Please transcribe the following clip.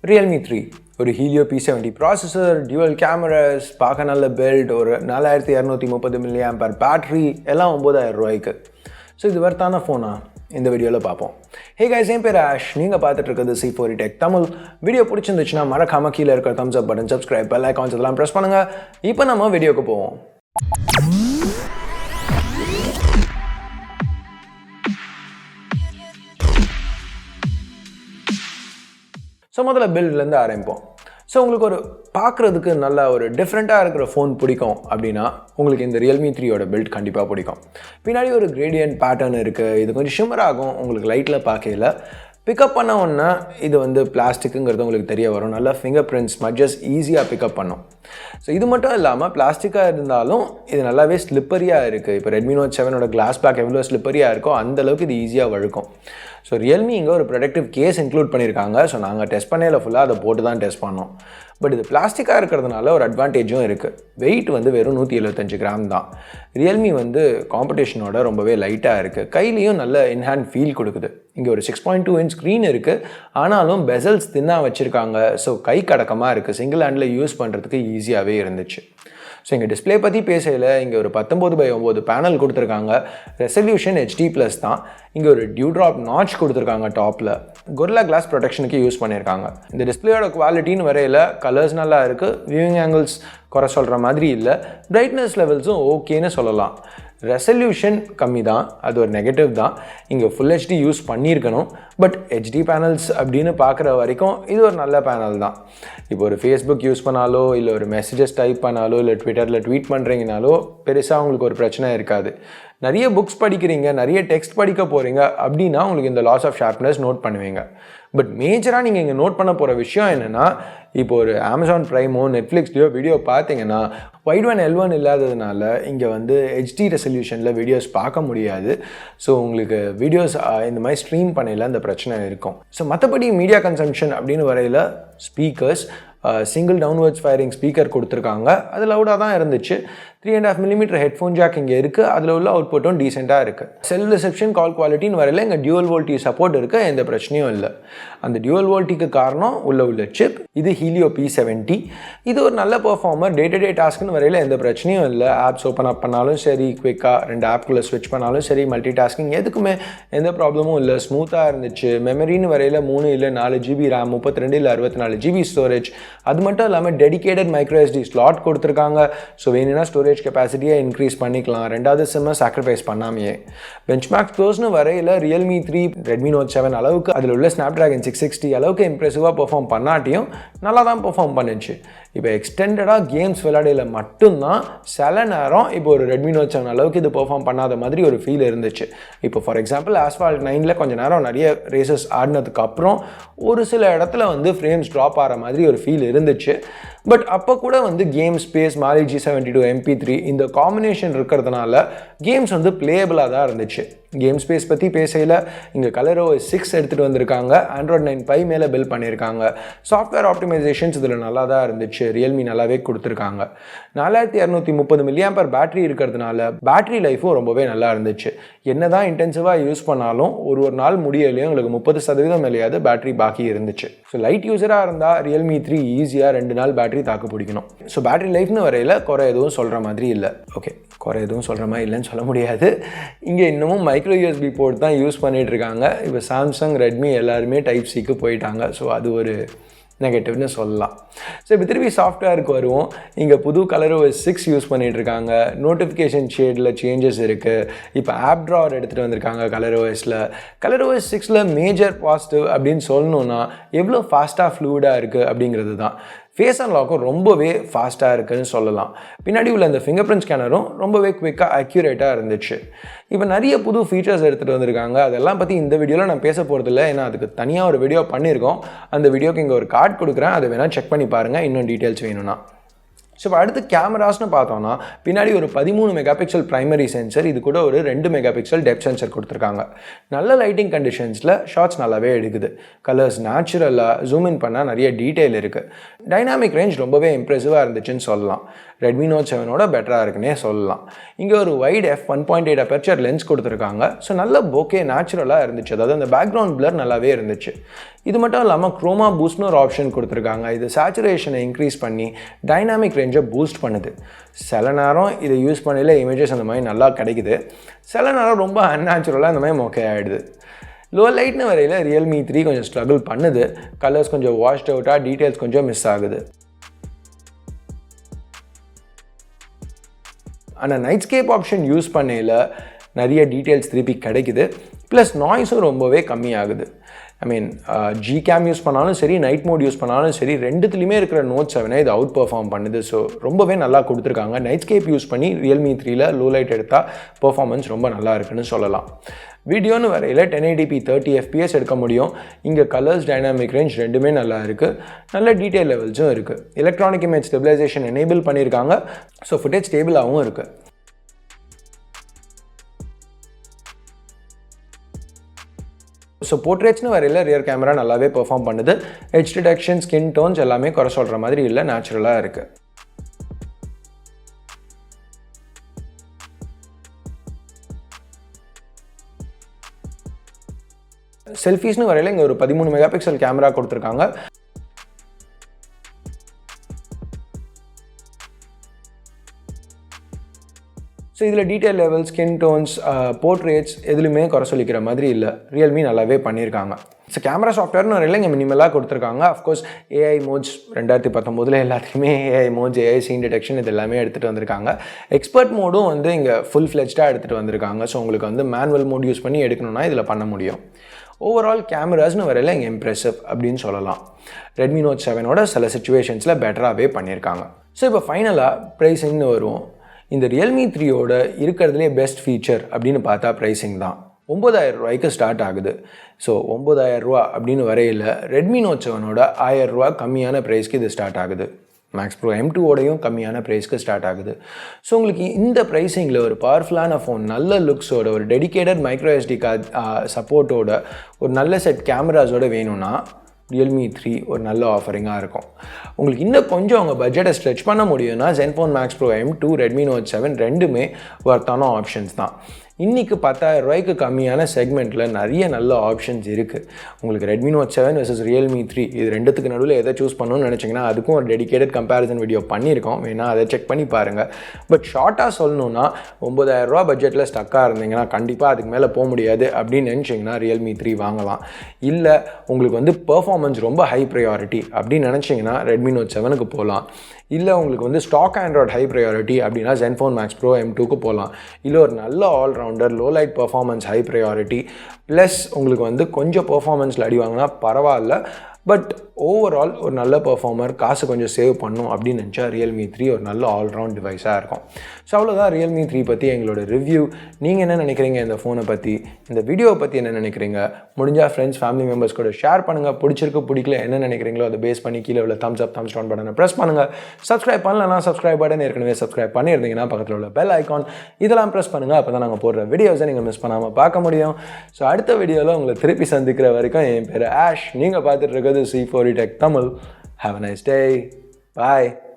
Realme 3 ஒரு Helio P70 processor, dual cameras, பார்க்க நல்ல பில்ட், ஒரு 4230 mAh பேட்டரி, எல்லாம் 9000 ரூபாய்க்கு. ஸோ இது வர்த்தான ஃபோனா இந்த வீடியோவில் பார்ப்போம். ஹே கைஸ், என் பேர் ஆஷ். நீங்கள் பார்த்துட்டு இருக்கிறது C4 Tech தமிழ். வீடியோ பிடிச்சிருந்துச்சுன்னா மறக்காம கீழே இருக்கிற தம்ஸ் அப் பட்டன், சப்ஸ்கிரைப், பெல் ஐகான்ஸ் எல்லாம் ப்ரெஸ் பண்ணுங்கள். இப்போ நம்ம வீடியோக்கு போவோம். ஸோ முதல்ல பில்ட்லேருந்து ஆரம்பிப்போம். ஸோ உங்களுக்கு ஒரு பார்க்குறதுக்கு நல்ல ஒரு டிஃப்ரெண்ட்டாக இருக்கிற ஃபோன் பிடிக்கும் அப்படின்னா உங்களுக்கு இந்த Realme 3யோட பில்ட் கண்டிப்பாக பிடிக்கும். பின்னாடி ஒரு கிரேடியன்ட் பேட்டர்ன் இருக்குது. இது கொஞ்சம் ஷிம்மர் ஆகும் உங்களுக்கு லைட்டில் பார்க்கையில். பிக்கப் பண்ண ஒன்றா இது வந்து பிளாஸ்டிக்குங்கிறது உங்களுக்கு தெரிய வரும். நல்லா ஃபிங்கர் பிரிண்ட்ஸ் ஸ்மட்ஜஸ் ஈஸியாக பிக்கப் பண்ணும். ஸோ இது மட்டும் இல்லாமல் பிளாஸ்டிக்காக இருந்தாலும் இது நல்லாவே ஸ்லிப்பரியாக இருக்குது. இப்போ Redmi Note 7ஓட கிளாஸ் பேக் எவ்வளோ ஸ்லிப்பரியாக இருக்கோ அந்தளவுக்கு இது ஈஸியாக வழுக்கும். ஸோ Realme இங்கே ஒரு ப்ரொடக்டிவ் கேஸ் இன்க்ளூட் பண்ணியிருக்காங்க. ஸோ நாங்கள் டெஸ்ட் பண்ணையில் ஃபுல்லாக அதை போட்டு தான் டெஸ்ட் பண்ணோம். பட் இது பிளாஸ்டிக்காக இருக்கிறதுனால ஒரு அட்வான்டேஜும் இருக்குது. வெயிட் வந்து வெறும் 175 கிராம் தான். Realme வந்து காம்படிஷனோட ரொம்பவே லைட்டாக இருக்குது. கையிலையும் நல்ல இன்ஹேண்ட் ஃபீல் கொடுக்குது. இங்கே ஒரு 6.2 inch ஸ்க்ரீன் இருக்குது. ஆனாலும் பெசல்ஸ் தின்னாக வச்சுருக்காங்க. ஸோ கை கடக்கமாக இருக்குது. சிங்கிள் ஹேண்டில் யூஸ் பண்ணுறதுக்கு ஈஸியாகவே இருந்துச்சு. ஸோ இங்கே டிஸ்பிளே பற்றி பேசையில் இங்கே ஒரு 19:9 பேனல் கொடுத்துருக்காங்க. ரெசல்யூஷன் HD+ தான். இங்கே ஒரு டியூ ட்ராப் நாட்ச் கொடுத்துருக்காங்க டாப்பில். கொரில்லா கிளாஸ் ப்ரொடெக்ஷனுக்கு யூஸ் பண்ணியிருக்காங்க. இந்த டிஸ்பிளேயோட குவாலிட்டின்னு வரையில் கலர்ஸ் நல்லா இருக்குது. வியூவிங் ஆங்கிள்ஸ் குறை சொல்கிற மாதிரி இல்லை. பிரைட்னஸ் லெவல்ஸும் ஓகேன்னு சொல்லலாம். ரெசல்யூஷன் கம்மி தான், அது ஒரு நெகட்டிவ் தான். இங்கே ஃபுல் HD யூஸ் பண்ணியிருக்கணும். பட் HD பேனல்ஸ் அப்படின்னு பார்க்குற வரைக்கும் இது ஒரு நல்ல பேனல் தான். இப்போ ஒரு ஃபேஸ்புக் யூஸ் பண்ணாலோ இல்லை ஒரு மெசேஜஸ் டைப் பண்ணாலோ இல்லை ட்விட்டரில் ட்வீட் பண்ணுறீங்கனாலோ பெருசாக உங்களுக்கு ஒரு பிரச்சனை இருக்காது. நிறைய புக்ஸ் படிக்கிறீங்க, நிறைய டெக்ஸ்ட் படிக்க போகிறீங்க அப்படின்னா உங்களுக்கு இந்த லாஸ் ஆஃப் ஷார்ப்னஸ் நோட் பண்ணுவீங்க. பட் மேஜராக நீங்கள் இங்கே நோட் பண்ண போகிற விஷயம் என்னென்னா, இப்போ ஒரு Amazon ப்ரைமோ நெட்ஃப்ளிக்ஸ்லையோ வீடியோ பார்த்தீங்கன்னா வைட்1 L1 இல்லாததுனால இங்கே வந்து HD ரெசல்யூஷனில் வீடியோஸ் பார்க்க முடியாது. ஸோ உங்களுக்கு வீடியோஸ் இந்த மாதிரி ஸ்ட்ரீம் பண்ணையில் அந்த பிரச்சனை இருக்கும். ஸோ மற்றபடி மீடியா கன்சம்ஷன் அப்படின்னு வரையில் speakers single downwards firing speaker கொடுத்துருக்காங்க. அது லவுடாக தான் இருந்துச்சு. 3.5 mm ஹெட்ஃபோன் ஜாக் இங்கே இருக்குது. அதில் உள்ள அவுட்புட்டும் டீசெண்டாக இருக்குது. செல் ரிசெப்ஷன், கால் குவாலிட்டின்னு வரையில் இங்கே டியூவல் வோல்டி சப்போர்ட் இருக்குது. எந்த பிரச்சனையும் இல்லை. அந்த டியூவல் வோல்டிக்கு காரணம் உள்ள சிப். இது Helio P70. இது ஒரு நல்ல பெர்ஃபார்மர். டே டு டே டாஸ்க்குன்னு வரையில் எந்த பிரச்சனையும் இல்லை. ஆப்ஸ் ஓப்பன் அப் பண்ணாலும் சரி, குவிக்காக 2 ஆப்குள்ளே ஸ்விட்ச் பண்ணாலும் சரி, மல்டி டாஸ்கிங் எதுக்குமே எந்த ப்ராப்ளமும் இல்லை. ஸ்மூத்தாக இருந்துச்சு. மெமரின்னு வரையில் 3 இல்லை 4 GB RAM, 32 இல்லை 64 GB ஸ்டோரேஜ். அது மட்டும் இல்லாமல் டெடிகேட்டட் மைக்ரோ SD ஸ்லாட் கொடுத்துருக்காங்க. ஸோ வேணும்னா ஸ்டோரேஜ் கெப்பாசிட்டியை இன்க்ரீஸ் பண்ணிக்கலாம். ரெண்டாவது சிம்மை சாக்ரிஃபைஸ் பண்ணாமையே. பெஞ்ச்மார்க் ஸ்கோர்ஸ்னு வரையில் Realme 3 Redmi Note 7 அளவுக்கு அதில் உள்ள Snapdragon 660 அளவுக்கு இம்ப்ரெசிவாக பெர்ஃபார்ம் பண்ணாட்டியும் நல்லா தான் பெர்ஃபார்ம் பண்ணுச்சு. இப்போ எக்ஸ்டெண்டடாக கேம்ஸ் விளையாடையில் மட்டும்தான் சில நேரம் இப்போ ஒரு Redmi Note 7 அளவுக்கு இது பெர்ஃபார்ம் பண்ணாத மாதிரி ஒரு ஃபீல் இருந்துச்சு. இப்போ ஃபார் எக்ஸாம்பிள் Asphalt 9ல் கொஞ்சம் நேரம் நிறைய ரேசஸ் ஆடினதுக்கு அப்புறம் ஒரு சில இடத்துல வந்து ஃப்ரேம்ஸ் ட்ராப் ஆகிற மாதிரி ஒரு ஃபீல் இருந்துச்சு. பட் அப்போ கூட வந்து game space, Mali G72 MP3 இந்த காம்பினேஷன் இருக்கிறதுனால கேம்ஸ் வந்து பிளேயபிளாக தான் இருந்துச்சு. கேம் ஸ்பேஸ் பற்றி பேசையில் இங்கே ColorOS 6 எடுத்துகிட்டு வந்திருக்காங்க. Android 9 Pie மேலே பில்ட் பண்ணியிருக்காங்க. சாஃப்ட்வேர் ஆப்டிமைசேஷன்ஸ் இதில் நல்லா தான் இருந்துச்சு. Realme நல்லாவே கொடுத்துருக்காங்க. 4230 mAh பேட்டரி இருக்கிறதுனால பேட்டரி லைஃபும் ரொம்பவே நல்லா இருந்துச்சு. என்ன தான் இன்டென்சிவாக யூஸ் பண்ணாலும் ஒரு நாள் முடியலையும் உங்களுக்கு 30% மேலேயாவது பேட்டரி பாக்கி இருந்துச்சு. ஸோ லைட் யூஸராக இருந்தால் Realme 3 ஈஸியாக 2 நாள் பேட்டரி தாக்கு பிடிக்கணும். ஸோ பேட்டரி லைஃப்னு வரையில் குறை எதுவும் சொல்கிற மாதிரி இல்லை. ஓகே, குறை எதுவும் சொல்கிற மாதிரி இல்லைன்னு சொல்ல முடியாது. இங்கே இன்னமும் மைக்ரோ USB போர்ட் தான் யூஸ் பண்ணிகிட்டு இருக்காங்க. இப்போ சாம்சங், ரெட்மி எல்லாருமே டைப் சிக்கு போயிட்டாங்க. ஸோ அது ஒரு நெகட்டிவ்னு சொல்லலாம். ஸோ இப்போ திருப்பி சாஃப்ட்வேருக்கு வருவோம். இங்கே புது ColorOS 6 யூஸ் பண்ணிகிட்டு இருக்காங்க. நோட்டிஃபிகேஷன் ஷேடில் சேஞ்சஸ் இருக்குது. இப்போ ஆப் ட்ராவர் எடுத்துகிட்டு வந்திருக்காங்க ColorOS 6ல் மேஜர் பாசிட்டிவ் அப்படின்னு சொல்லணுன்னா எவ்வளோ ஃபாஸ்ட்டாக ஃப்ளூயிடாக இருக்குது அப்படிங்கிறது தான். ஃபேஸ் அன்லாக்கும் ரொம்பவே ஃபாஸ்ட்டாக இருக்குதுன்னு சொல்லலாம். பின்னாடி உள்ள அந்த ஃபிங்கர் பிரிண்ட் ஸ்கேனரும் ரொம்பவே குவிக்காக அக்யூரேட்டாக இருந்துச்சு. இப்போ நிறைய புது ஃபீச்சர்ஸ் எடுத்துகிட்டு வந்திருக்காங்க. அதெல்லாம் பற்றி இந்த வீடியோவில் நான் பேச போகிறதில்ல. ஏன்னா அதுக்கு தனியாக ஒரு வீடியோ பண்ணியிருக்கோம். அந்த வீடியோக்கு இங்கே ஒரு கார்டு கொடுக்குறேன். அதை வேணால் செக் பண்ணி பாருங்கள் இன்னும் டீட்டெயில்ஸ் வேணும்னா. ஸோ இப்போ அடுத்து கேமராஸ்னு பார்த்தோன்னா பின்னாடி ஒரு 13 மெகாபிக்சல் ப்ரைமரி சென்சர், இது கூட ஒரு 2 மெகாபிக்சல் டெப்த் சென்சர் கொடுத்துருக்காங்க. நல்ல லைட்டிங் கண்டிஷன்ஸில் ஷார்ட்ஸ் நல்லாவே எடுக்குது. கலர்ஸ் நேச்சுரலாக ஜூம் இன் பண்ணால் நிறைய டீட்டெயில் இருக்குது. டைனாமிக் ரேஞ்ச் ரொம்பவே இம்ப்ரெசிவாக இருந்துச்சுன்னு சொல்லலாம். Redmi Note 7ஓட பெட்டராக இருக்குன்னே சொல்லலாம். இங்கே ஒரு வைட் f1.8 அப்பர்ச்சர் லென்ஸ் கொடுத்துருக்காங்க. ஸோ நல்ல போக்கே நேச்சுரலாக இருந்துச்சு. அதாவது அந்த பேக்ரவுண்ட் பிளர் நல்லாவே இருந்துச்சு. இது மட்டும் இல்லாமல் குரோமா பூஸ்ட்னு ஒரு ஆப்ஷன் கொடுத்துருக்காங்க. இது சேச்சுரேஷனை இன்க்ரீஸ் பண்ணி டைனாமிக் ரேஞ்சை பூஸ்ட் பண்ணுது. சில நேரம் இதை யூஸ் பண்ணல இமேஜஸ் அந்த மாதிரி நல்லா கிடைக்குது, சில நேரம் ரொம்ப அன்நேச்சுரலாக அந்த மாதிரி மொக்கை ஆகிடுது. லோ லைட்னு வரையில் Realme 3 கொஞ்சம் ஸ்ட்ரகிள் பண்ணுது. கலர்ஸ் கொஞ்சம் வாஷ்ட் அவுட்டாக, டீட்டெயில்ஸ் கொஞ்சம் மிஸ் ஆகுது. ஆனால் நைட்ஸ்கேப் ஆப்ஷன் யூஸ் பண்ணையில் நிறைய டீட்டெயில்ஸ் திருப்பி கிடைக்குது. ப்ளஸ் நாய்ஸும் ரொம்பவே கம்மியாகுது. Gcam யூஸ் பண்ணாலும் சரி, நைட் மோட் யூஸ் பண்ணாலும் சரி, ரெண்டுத்துலேயுமே இருக்கிற Note 7 இது அவுட் பெர்ஃபார்ம் பண்ணுது. ஸோ ரொம்பவே நல்லா கொடுத்துருக்காங்க. நைட்ஸ்கேப் யூஸ் பண்ணி Realme 3ல லோ லைட் எடுத்தால் பெர்ஃபார்மன்ஸ் ரொம்ப நல்லா இருக்குன்னு சொல்லலாம். வீடியோன்னு வரையில் 1080p 30 fps எடுக்க முடியும். இங்கே கலர்ஸ், டைனாமிக் ரேஞ்ச் ரெண்டுமே நல்லா இருக்குது. நல்ல டீட்டெயில் லெவல்ஸும் இருக்குது. எலக்ட்ரானிக் இமேஜ் ஸ்டெபிலைசேஷன் எனேபிள் பண்ணியிருக்காங்க. ஸோ ஃபுட்டேஜ் ஸ்டேபிளாகவும் இருக்குது. ஸோ போர்ட்ரேட்ஸ்னு வரையில் ரியர் கேமரா நல்லாவே பெர்ஃபார்ம் பண்ணுது. எட்ஜ் டிடெக்ஷன், ஸ்கின் டோன்ஸ் எல்லாமே குறை சொல்கிற மாதிரி இல்லை, நேச்சுரலாக இருக்குது. செல்ஃபீஸ்னு வரையில் இங்கே ஒரு 13 மெகாபிக்சல் கேமரா கொடுத்துருக்காங்க. ஸோ இதில் detail level, skin don'ts, portraits எதுலையுமே குறை சொல்லிக்கிற மாதிரி இல்லை. Realme நல்லாவே பண்ணியிருக்காங்க. ஸோ கேமரா சாஃப்ட்வேர்னு வரையில் இங்கே மினிமலாக கொடுத்துருக்காங்க. அஃப்கோர்ஸ் AI மோட்ஸ் 2019 எல்லாத்துலேயுமே AI modes, AI scene detection இது எல்லாமே எடுத்துகிட்டு வந்திருக்காங்க. எக்ஸ்பர்ட் மோடும் இங்கே ஃபுல் ஃப்ளெஜ்டாக எடுத்துகிட்டு வந்திருக்காங்க. ஸோ உங்களுக்கு மேனுவல் மோட் யூஸ் பண்ணி எடுக்கணும்னா இதில் பண்ண முடியும். ஓவரால் கேமராஸ்னு வரையில் இங்கே இம்ப்ரெசிவ் அப்படின்னு சொல்லலாம். Redmi Note 7ஓட சில சுச்சுவேஷன்ஸில் பெட்டராகவே பண்ணியிருக்காங்க. ஸோ இப்போ ஃபைனலாக ப்ரைஸிங்னு வருவோம். இந்த Realme 3யோட இருக்கிறதுலே பெஸ்ட் ஃபீச்சர் அப்படின்னு பார்த்தா ப்ரைஸிங் தான். 9000 ரூபாய்க்கு ஸ்டார்ட் ஆகுது. ஸோ 9000 ரூபா அப்படின்னு வரையில் Redmi Note 7ஓட 1000 ரூபா கம்மியான ப்ரைஸ்க்கு இது ஸ்டார்ட் ஆகுது. மேக்ஸ் ப்ரோ M2ஓடையும் கம்மியான ப்ரைஸ்க்கு ஸ்டார்ட் ஆகுது. ஸோ உங்களுக்கு இந்த ப்ரைஸிங்கில் ஒரு பவர்ஃபுல்லான ஃபோன், நல்ல லுக்ஸோட, ஒரு டெடிக்கேட்டட் மைக்ரோ SD கார்டு சப்போர்ட்டோட, ஒரு நல்ல செட் கேமராஸோட வேணும்னா Realme 3 ஒரு நல்ல ஆஃபரிங்காக இருக்கும். உங்களுக்கு இன்னும் கொஞ்சம் அவங்க பட்ஜெட்டை ஸ்ட்ரெச் பண்ண முடியும்னா Zenfone Max Pro M2, Redmi Note 7 ரெண்டுமே ஒர்த்தான ஆப்ஷன்ஸ் தான். இன்றைக்கி 10,000 ரூபாய்க்கு கம்மியான செக்மெண்ட்டில் நிறைய நல்ல ஆப்ஷன்ஸ் இருக்குது. உங்களுக்கு Redmi Note 7 vs Realme 3 இது ரெண்டுத்துக்கு நடுவில் எதை சூஸ் பண்ணணும்னு நினச்சிங்கன்னா அதுக்கும் ஒரு டெடிக்கேட்டட் கம்பேரிசன் வீடியோ பண்ணியிருக்கோம், வேணால் அதை செக் பண்ணி பாருங்கள். பட் ஷார்ட்டாக சொல்லணுன்னா 9000 ரூபா பட்ஜெட்டில் ஸ்டக்காக இருந்தீங்கன்னா கண்டிப்பாக அதுக்கு மேலே போக முடியாது அப்படின்னு நினச்சிங்கன்னா Realme 3 வாங்கலாம். இல்லை உங்களுக்கு பெர்ஃபார்மன்ஸ் ரொம்ப ஹை ப்ரையாரிட்டி அப்படின்னு நினச்சிங்கன்னா Redmi Note 7க்கு போகலாம். இல்லை உங்களுக்கு ஸ்டாக் ஆண்ட்ராய்ட் ஹை ப்ரையாரிட்டி அப்படின்னா Zenfone Max Pro M2க்கு போகலாம். இல்லை ஒரு நல்ல allrounder low light performance high priority plus உங்களுக்கு கொஞ்சம் பர்ஃபார்மன்ஸில் அடி வாங்கினா பரவாயில்ல, பட் ஓவரால் ஒரு நல்ல பர்ஃபார்மர், காசு கொஞ்சம் சேவ் பண்ணும் அப்படின்னு நினச்சா Realme 3 ஒரு நல்ல ஆல்ரவுண்ட் டிவைஸாக இருக்கும். ஸோ அவ்வளோதான் Realme 3 பற்றி எங்களோட ரிவ்யூ. நீங்கள் என்ன நினைக்கிறீங்க இந்த ஃபோனை பற்றி, இந்த வீடியோவை பற்றி என்ன நினைக்கிறீங்க? முடிஞ்சால் ஃப்ரெண்ட்ஸ், ஃபேமிலி மெம்பர்ஸ் கூட ஷேர் பண்ணுங்கள். பிடிச்சிருக்கு பிடிக்கல என்ன நினைக்கிறீங்களோ அதை பேஸ் பண்ணி கீழே உள்ள தம்ஸ் அப், தம்ஸ் டவுன் பட்டனை ப்ரெஸ் பண்ணுங்கள். சப்ஸ்கிரைப் பண்ணலன்னா சப்ஸ்கிரைப் பட்டன் ஏற்கனவே சப்ஸ்கிரைப் பண்ணியிருந்தீங்கன்னா பக்கத்தில் உள்ள பெல் ஐக்கான் இதெல்லாம் ப்ரெஸ் பண்ணுங்கள். அப்போ தான் நாங்கள் போடுற வீடியோஸை நீங்கள் மிஸ் பண்ணாமல் பார்க்க முடியும். ஸோ அடுத்த வீடியோவில் உங்களை திருப்பி சந்திக்கிற வரைக்கும் என் பேர் ஆஷ். நீங்கள் பார்த்துட்டு இருக்கிறது C4 Tech Tamil. Have a nice day. Bye.